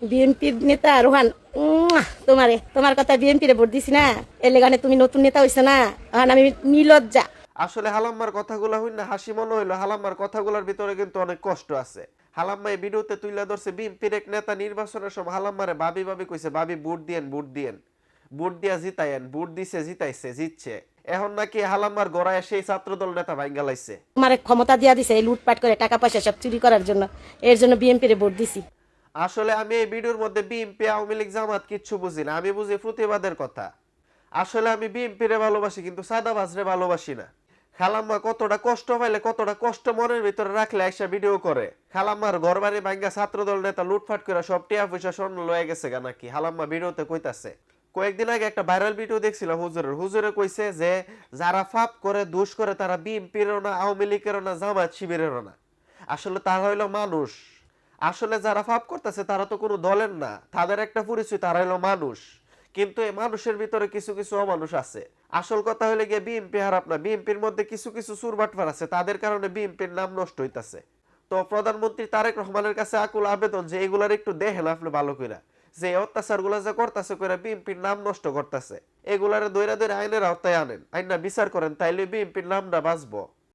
BNP নেতা রোহান, তোমার কথা বিএনপি রে ভোট দিছি না, এর লেগানে তুমি নতুন নেতা হইছো না, এখন আমি নিলজ্জা। আসলে হালাম্মার কথাগুলা হইন না হাসি মনে হইলো, হালাম্মার কথাগুলোর ভিতরে কিন্তু অনেক কষ্ট আছে। হালাম্মা এই ভিডিওতে তুইলা ধরছে বিএনপির এক নেতা নির্বাচনের সময় হালাম্মারে ভাবি ভাবি কইছে, ভাবি ভোট দিয়েন, ভোট দিয়েন, ভোট দিয়া জিতাইয়েন। ভোট দিছে, জিতাইছে, জিতছে। এখন নাকি হালাম্মার গড়ায় সেই ছাত্রদল নেতা ভাঙ্গা লাইছে। তোমার ক্ষমতা দিয়া দিছে এই লুটপাট করে টাকা পয়সা সব চুরি করার জন্য, এর জন্য বিএনপি রে ভোট দিছি। আসলে আমি এই ভিডিওর মধ্যে বিএনপি আওয়ামী লীগ জামাত কিচ্ছু বুঝি না, আমি বুঝি প্রতিবাদের কথা। আসলে আমি বিএনপি রে ভালোবাসি কিন্তু সাদাবাজরে ভালোবাসি না। খালাম্মা কতটা কষ্ট পাইলে, কতটা কষ্ট মনের ভিতরে রাখলে একটা ভিডিও করে। খালাম্মার ঘর বাড়ি ভাঙ্গা ছাত্রদল নেতা লুটফাট করে সব টিয়া পয়সা স্বর্ণ লয়ে গেছে গা নাকি, হালাম্মা ভিডিওতে কইতাছে। কয়েকদিন আগে একটা ভাইরাল ভিডিও দেখছিলাম হুজুরের। হুজুরে কইছে যে যারা ফাপ করে দোষ করে তারা বিএনপিরও না, আওয়ামী লীগেরও না, জামাত শিবিরেরও না। আসলে তারা হইলো মানুষ। আসলে যারা ফাপ করতেছে তারা তো কোনো দলের না, তাদের একটা পরিচয়, তারা হলো মানুষ। কিন্তু এই মানুষের ভিতরে কিছু কিছু অমানুষ আছে। আসল কথা হলে গিয়ে বিএনপি খারাপ না, বিএনপির মধ্যে কিছু কিছু চুরবাটফার আছে, তাদের কারণে বিএনপির নাম নষ্ট হইতাছে। তো প্রধানমন্ত্রী তারেক রহমানের কাছে আকুল আবেদন যে এগুলার একটু দেখেন আপনি ভালো কইরা, যে অত্যাচার গুলা যে করতেছে কইরা বিএনপির নাম নষ্ট করতেছে, এগুলারে দইরা দইরা আইনের আওতায় আনেন, আইনা বিচার করেন, তাইলে বিএনপির নামটা বাঁচবো।